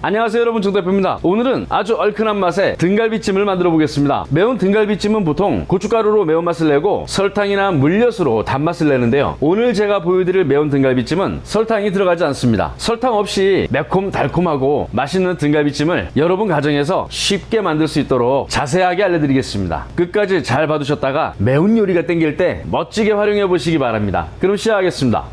안녕하세요 여러분, 정대표입니다. 오늘은 아주 얼큰한 맛의 등갈비찜을 만들어 보겠습니다. 매운 등갈비찜은 보통 고춧가루로 매운맛을 내고 설탕이나 물엿으로 단맛을 내는데요, 오늘 제가 보여드릴 매운 등갈비찜은 설탕이 들어가지 않습니다. 설탕 없이 매콤 달콤하고 맛있는 등갈비찜을 여러분 가정에서 쉽게 만들 수 있도록 자세하게 알려드리겠습니다. 끝까지 잘 봐두셨다가 매운 요리가 땡길 때 멋지게 활용해 보시기 바랍니다. 그럼 시작하겠습니다.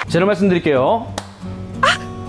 재료 말씀드릴게요.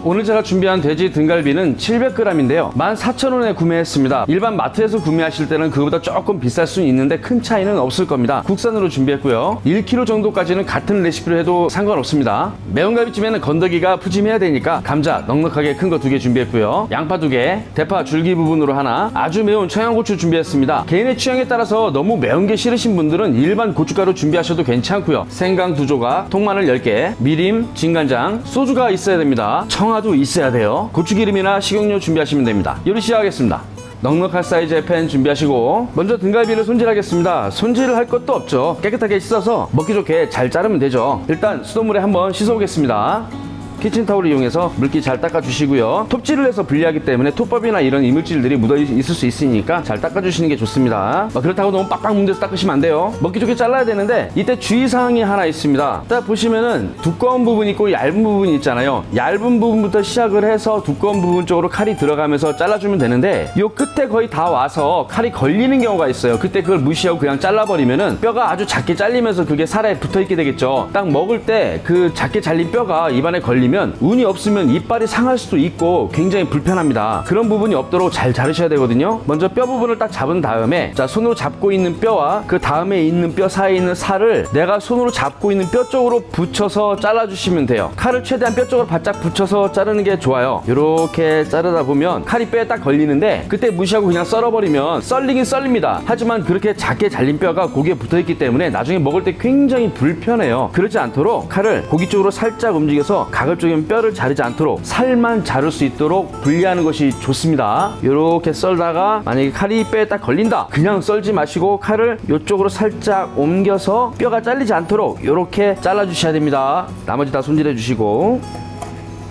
오늘 제가 준비한 돼지 등갈비는 700g인데요 14,000원에 구매했습니다. 일반 마트에서 구매하실 때는 그거보다 조금 비쌀 수는 있는데 큰 차이는 없을 겁니다. 국산으로 준비했고요, 1kg 정도까지는 같은 레시피로 해도 상관없습니다. 매운 갈비찜에는 건더기가 푸짐해야 되니까 감자 넉넉하게 큰 거 2개 준비했고요, 양파 2개, 대파 줄기 부분으로 하나, 아주 매운 청양고추 준비했습니다. 개인의 취향에 따라서 너무 매운 게 싫으신 분들은 일반 고춧가루 준비하셔도 괜찮고요, 생강 2조각, 통마늘 10개, 미림, 진간장, 소주가 있어야 됩니다. 청아도 있어야 돼요. 고추기름이나 식용유 준비하시면 됩니다. 요리 시작하겠습니다. 넉넉한 사이즈의 팬 준비하시고 먼저 등갈비를 손질하겠습니다. 손질을 할 것도 없죠. 깨끗하게 씻어서 먹기 좋게 잘 자르면 되죠. 일단 수돗물에 한번 씻어보겠습니다. 키친타올을 이용해서 물기 잘 닦아주시고요, 톱질을 해서 분리하기 때문에 톱밥이나 이런 이물질들이 묻어 있을 수 있으니까 잘 닦아주시는 게 좋습니다. 그렇다고 너무 빡빡 문대서 닦으시면 안 돼요. 먹기 좋게 잘라야 되는데 이때 주의사항이 하나 있습니다. 딱 보시면은 두꺼운 부분이 있고 얇은 부분이 있잖아요. 얇은 부분부터 시작을 해서 두꺼운 부분 쪽으로 칼이 들어가면서 잘라주면 되는데 요 끝에 거의 다 와서 칼이 걸리는 경우가 있어요. 그때 그걸 무시하고 그냥 잘라버리면은 뼈가 아주 작게 잘리면서 그게 살에 붙어있게 되겠죠. 딱 먹을 때 그 작게 잘린 뼈가 입안에 걸리면 운이 없으면 이빨이 상할 수도 있고 굉장히 불편합니다. 그런 부분이 없도록 잘 자르셔야 되거든요. 먼저 뼈 부분을 딱 잡은 다음에 자, 손으로 잡고 있는 뼈와 그 다음에 있는 뼈 사이에 있는 살을 내가 손으로 잡고 있는 뼈 쪽으로 붙여서 잘라주시면 돼요. 칼을 최대한 뼈 쪽으로 바짝 붙여서 자르는 게 좋아요. 이렇게 자르다 보면 칼이 뼈에 딱 걸리는데 그때 무시하고 그냥 썰어버리면 썰리긴 썰립니다. 하지만 그렇게 작게 잘린 뼈가 고기에 붙어있기 때문에 나중에 먹을 때 굉장히 불편해요. 그렇지 않도록 칼을 고기 쪽으로 살짝 움직여서 가급적이면 뼈를 자르지 않도록 살만 자를 수 있도록 분리하는 것이 좋습니다. 이렇게 썰다가 만약에 칼이 뼈에 딱 걸린다, 그냥 썰지 마시고 칼을 이쪽으로 살짝 옮겨서 뼈가 잘리지 않도록 이렇게 잘라주셔야 됩니다. 나머지 다 손질해 주시고,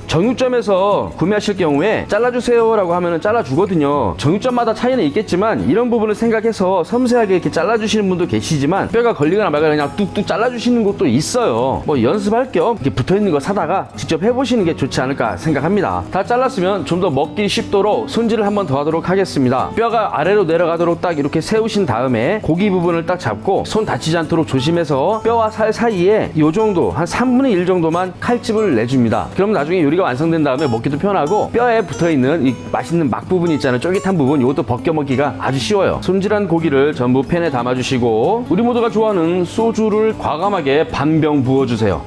정육점에서 구매하실 경우에 잘라주세요 라고 하면 잘라주거든요. 정육점마다 차이는 있겠지만 이런 부분을 생각해서 섬세하게 이렇게 잘라주시는 분도 계시지만 뼈가 걸리거나 말거나 그냥 뚝뚝 잘라주시는 것도 있어요. 뭐 연습할 겸 이렇게 붙어있는 거 사다가 직접 해보시는 게 좋지 않을까 생각합니다. 다 잘랐으면 좀 더 먹기 쉽도록 손질을 한번 더 하도록 하겠습니다. 뼈가 아래로 내려가도록 딱 이렇게 세우신 다음에 고기 부분을 딱 잡고 손 다치지 않도록 조심해서 뼈와 살 사이에 이 정도 한 3분의 1 정도만 칼집을 내줍니다. 그럼 나중에 요리가 완성된 다음에 먹기도 편하고 뼈에 붙어있는 이 맛있는 막 부분이 있잖아요. 쫄깃한 부분, 이것도 벗겨 먹기가 아주 쉬워요. 손질한 고기를 전부 팬에 담아주시고 우리 모두가 좋아하는 소주를 과감하게 반 병 부어주세요.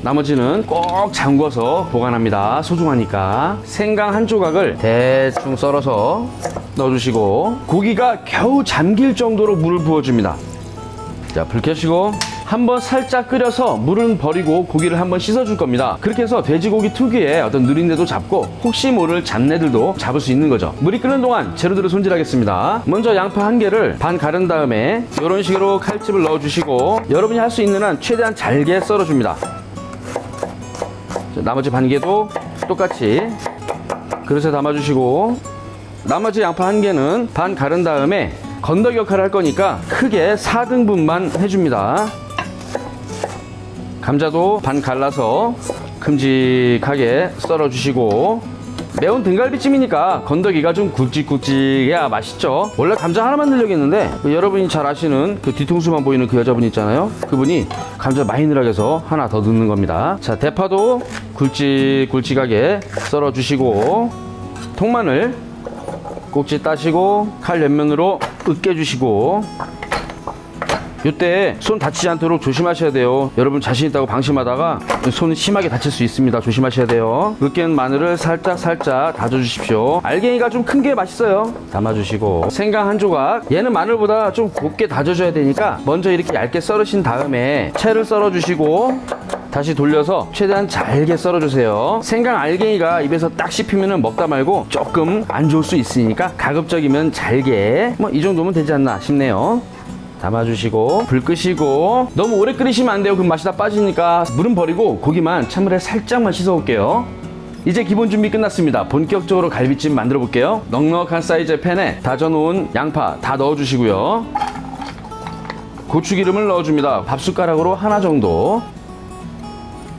나머지는 꼭 잠궈서 보관합니다. 소중하니까. 생강 한 조각을 대충 썰어서 넣어주시고 고기가 겨우 잠길 정도로 물을 부어줍니다. 자, 불 켜시고 한번 살짝 끓여서 물은 버리고 고기를 한번 씻어줄 겁니다. 그렇게 해서 돼지고기 특유의 어떤 누린내도 잡고 혹시 모를 잡내들도 잡을 수 있는 거죠. 물이 끓는 동안 재료들을 손질하겠습니다. 먼저 양파 1개를 반 가른 다음에 이런 식으로 칼집을 넣어주시고 여러분이 할 수 있는 한 최대한 잘게 썰어줍니다. 자, 나머지 반 개도 똑같이 그릇에 담아주시고 나머지 양파 1개는 반 가른 다음에 건더기 역할을 할 거니까 크게 4등분만 해줍니다. 감자도 반 갈라서 큼직하게 썰어주시고 매운 등갈비찜이니까 건더기가 좀 굵직굵직해야 맛있죠. 원래 감자 하나만 넣으려고 했는데 여러분이 잘 아시는 그 뒤통수만 보이는 그 여자분 있잖아요. 그분이 감자 많이 넣으라고 해서 하나 더 넣는 겁니다. 자, 대파도 굵직굵직하게 썰어주시고 통마늘 꼭지 따시고 칼 옆면으로 으깨주시고 이때 손 다치지 않도록 조심하셔야 돼요. 여러분 자신 있다고 방심하다가 손 심하게 다칠 수 있습니다. 조심하셔야 돼요. 으깬 마늘을 살짝 다져주십시오. 알갱이가 좀 큰 게 맛있어요. 담아주시고 생강 한 조각, 얘는 마늘보다 좀 곱게 다져줘야 되니까 먼저 이렇게 얇게 썰으신 다음에 채를 썰어주시고 다시 돌려서 최대한 잘게 썰어주세요. 생강 알갱이가 입에서 딱 씹히면 먹다 말고 조금 안 좋을 수 있으니까 가급적이면 잘게, 뭐 이 정도면 되지 않나 싶네요. 담아주시고 불 끄시고 너무 오래 끓이시면 안 돼요. 그럼 맛이 다 빠지니까 물은 버리고 고기만 찬물에 살짝만 씻어 올게요. 이제 기본 준비 끝났습니다. 본격적으로 갈비찜 만들어 볼게요. 넉넉한 사이즈의 팬에 다져놓은 양파 다 넣어주시고요. 고추기름을 넣어줍니다. 밥숟가락으로 하나 정도.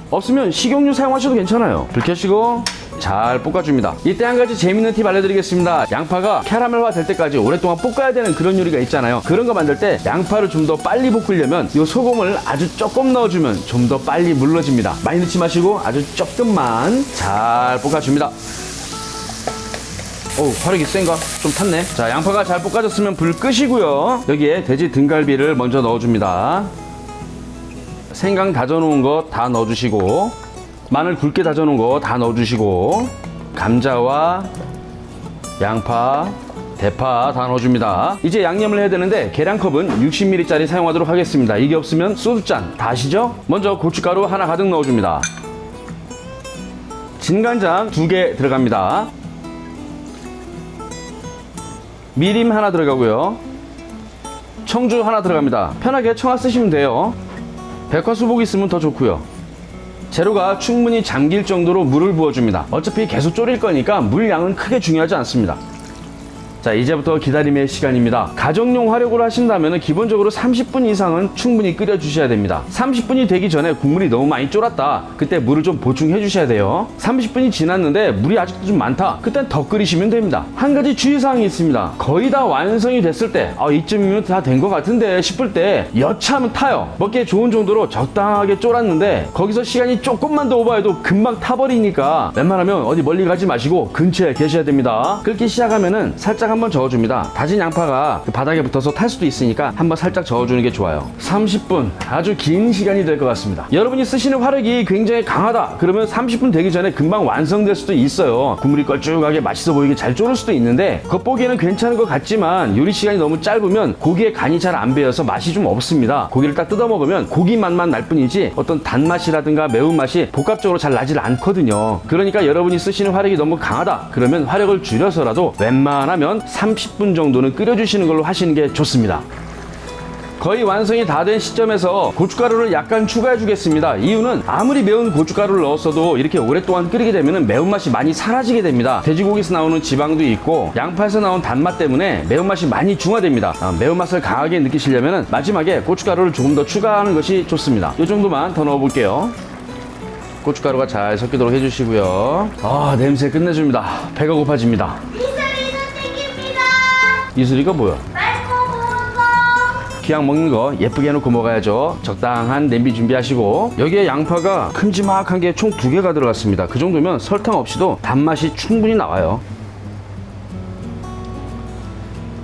없으면 식용유 사용하셔도 괜찮아요. 불 켜시고 잘 볶아줍니다. 이때 한 가지 재밌는 팁 알려드리겠습니다. 양파가 캐러멜화 될 때까지 오랫동안 볶아야 되는 그런 요리가 있잖아요. 그런 거 만들 때 양파를 좀 더 빨리 볶으려면 이 소금을 아주 조금 넣어주면 좀 더 빨리 물러집니다. 많이 넣지 마시고 아주 조금만 잘 볶아줍니다. 어우, 화력이 센가? 좀 탔네. 자, 양파가 잘 볶아졌으면 불 끄시고요. 여기에 돼지 등갈비를 먼저 넣어줍니다. 생강 다져놓은 거 다 넣어주시고, 마늘 굵게 다져놓은 거 다 넣어주시고, 감자와 양파, 대파 다 넣어줍니다. 이제 양념을 해야 되는데 계량컵은 60ml짜리 사용하도록 하겠습니다. 이게 없으면 소주잔 다 아시죠? 먼저 고춧가루 하나 가득 넣어줍니다. 진간장 2개 들어갑니다. 미림 하나 들어가고요. 청주 하나 들어갑니다. 편하게 청아 쓰시면 돼요. 백화수복 있으면 더 좋고요. 재료가 충분히 잠길 정도로 물을 부어줍니다. 어차피 계속 졸일 거니까 물 양은 크게 중요하지 않습니다. 자, 이제부터 기다림의 시간입니다. 가정용 화력으로 하신다면 기본적으로 30분 이상은 충분히 끓여 주셔야 됩니다. 30분이 되기 전에 국물이 너무 많이 쫄았다, 그때 물을 좀 보충해 주셔야 돼요. 30분이 지났는데 물이 아직도 좀 많다, 그땐 더 끓이시면 됩니다. 한 가지 주의사항이 있습니다. 거의 다 완성이 됐을 때, 이쯤이면 다 된 것 같은데 싶을 때 여차하면 타요. 먹기에 좋은 정도로 적당하게 쫄았는데 거기서 시간이 조금만 더 오버해도 금방 타버리니까 웬만하면 어디 멀리 가지 마시고 근처에 계셔야 됩니다. 끓기 시작하면은 살짝 한번 저어줍니다. 다진 양파가 그 바닥에 붙어서 탈 수도 있으니까 한번 살짝 저어주는 게 좋아요. 30분, 아주 긴 시간이 될 것 같습니다. 여러분이 쓰시는 화력이 굉장히 강하다 그러면 30분 되기 전에 금방 완성될 수도 있어요. 국물이 걸쭉하게 맛있어 보이게 잘 졸을 수도 있는데 겉보기에는 괜찮은 것 같지만 요리 시간이 너무 짧으면 고기에 간이 잘 안 배어서 맛이 좀 없습니다. 고기를 딱 뜯어 먹으면 고기 맛만 날 뿐이지 어떤 단맛이라든가 매운맛이 복합적으로 잘 나질 않거든요. 그러니까 여러분이 쓰시는 화력이 너무 강하다 그러면 화력을 줄여서라도 웬만하면 30분 정도는 끓여주시는 걸로 하시는 게 좋습니다. 거의 완성이 다 된 시점에서 고춧가루를 약간 추가해 주겠습니다. 이유는 아무리 매운 고춧가루를 넣었어도 이렇게 오랫동안 끓이게 되면 매운맛이 많이 사라지게 됩니다. 돼지고기에서 나오는 지방도 있고 양파에서 나온 단맛 때문에 매운맛이 많이 중화됩니다. 매운맛을 강하게 느끼시려면 마지막에 고춧가루를 조금 더 추가하는 것이 좋습니다. 이 정도만 더 넣어 볼게요. 고춧가루가 잘 섞이도록 해주시고요. 냄새 끝내줍니다. 배가 고파집니다. 이슬이가 뭐야? 그냥 먹는 거 예쁘게 해놓고 먹어야죠. 적당한 냄비 준비하시고, 여기에 양파가 큼지막한 게 총 2개가 들어갔습니다. 그 정도면 설탕 없이도 단맛이 충분히 나와요.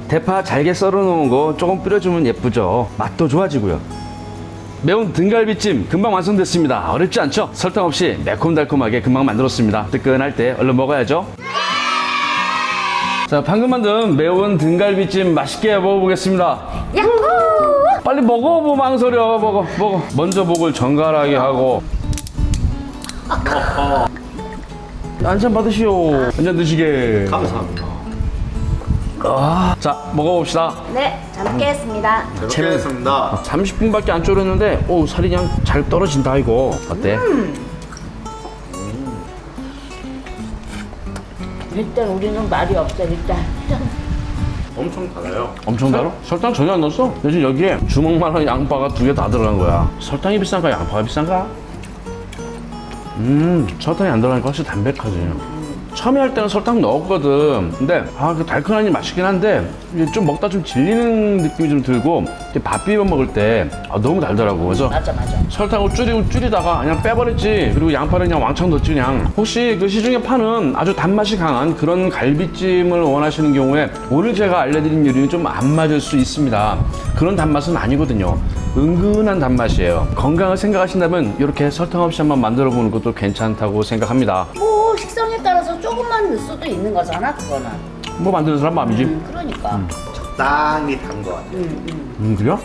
대파 잘게 썰어 놓은 거 조금 뿌려주면 예쁘죠. 맛도 좋아지고요. 매운 등갈비찜 금방 완성됐습니다. 어렵지 않죠? 설탕 없이 매콤달콤하게 금방 만들었습니다. 뜨끈할 때 얼른 먹어야죠. 자, 방금 만든 매운 등갈비찜 맛있게 먹어보겠습니다. 야호! 빨리 먹어, 뭐 망설여. 먹어. 먼저 목을 정갈하게 하고. 한잔 받으시오. 한잔 드시게. 감사합니다. 자, 먹어봅시다. 네, 잘 먹겠습니다. 잘 먹겠습니다. 30분밖에 안 졸였는데 살이 그냥 잘 떨어진다 이거. 어때? 일단 우리는 말이 없어, 일단. 엄청 달아요. 엄청 달아? 설탕 전혀 안 넣었어? 대신 여기에 주먹만한 양파가 2개 다 들어간 거야. 설탕이 비싼가 양파가 비싼가? 설탕이 안 들어가니까 확실히 담백하지. 처음에 할 때는 설탕 넣었거든. 근데 그 달큰하니 맛있긴 한데 이게 좀 먹다 좀 질리는 느낌이 좀 들고, 밥 비벼 먹을 때 너무 달더라고. 그래서 맞아. 설탕을 줄이다가 그냥 빼버렸지. 그리고 양파를 그냥 왕창 넣었지 그냥. 혹시 그 시중에 파는 아주 단맛이 강한 그런 갈비찜을 원하시는 경우에 오늘 제가 알려드린 요리는 좀 안 맞을 수 있습니다. 그런 단맛은 아니거든요. 은근한 단맛이에요. 건강을 생각하신다면 이렇게 설탕 없이 한번 만들어 보는 것도 괜찮다고 생각합니다. 뭐, 식성에 따라서 조금만 넣을 수도 있는 거잖아, 그거는. 뭐 만드는 사람 마음이지. 그러니까. 적당히 단 것 같아요. 그래요?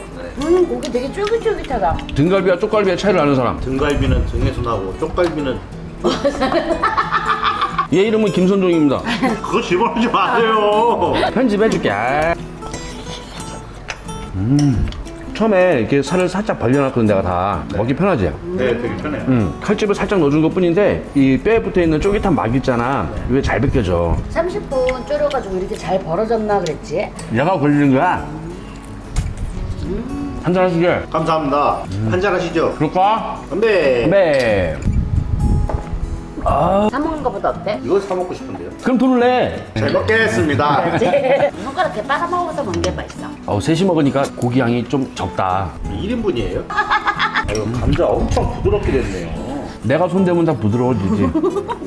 고기 되게 쫄깃쫄깃하다. 등갈비와 쪽갈비의 차이를 아는 사람. 등갈비는 등에서 나고 쪽갈비는 얘 이름은 김선종입니다. 그거 집어넣지 마세요. 편집해줄게. 처음에 이렇게 살을 살짝 벌려놨거든 내가 다. 먹기 편하지? 네, 되게 편해요. 칼집을 살짝 넣어준 것 뿐인데 이 뼈에 붙어있는 쫄깃한 막 있잖아. 이게 잘 벗겨져. 30분 졸여가지고 이렇게 잘 벌어졌나 그랬지? 얘가 걸리는 거야. 한잔 하시게. 감사합니다. 한잔 하시죠. 그럴까? 건배. 네. 사 먹는 거보다 어때? 이거 사 먹고 싶은데요. 그럼 돈을 내. 잘 먹겠습니다. 그렇지? 손가락 이렇게 빨아먹어서 먹는 게 맛있어. 셋이 먹으니까 고기 양이 좀 적다. 1인분이에요? 이거 감자 엄청 부드럽게 됐네요. 내가 손대면 다 부드러워지지.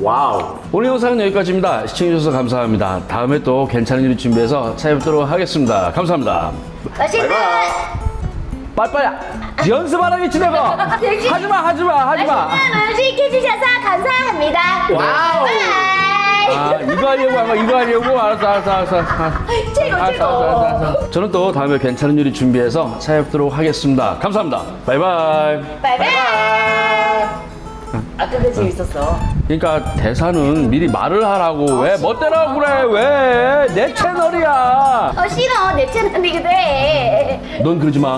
와우. 오늘 영상은 여기까지입니다. 시청해주셔서 감사합니다. 다음에 또 괜찮은 요리 준비해서 찾아뵙도록 하겠습니다. 감사합니다. 맛있는 빨리빨리 연습하라 미치는 거. 하지마. 맛있는 음식 해주셔서 감사합니다. 와우. 바이. 이거 하려고 알았어. 최고 최고. 저는 또 다음에 괜찮은 요리 준비해서 찾아뵙도록 하겠습니다. 감사합니다. 바이바이. 바이바이. 아까 그 재밌었어. 그러니까 대사는 미리 말을 하라고. 왜 멋대로 하고 그래? 왜? 내 채널이야. 싫어 내 채널이기도 해. 넌 그러지 마.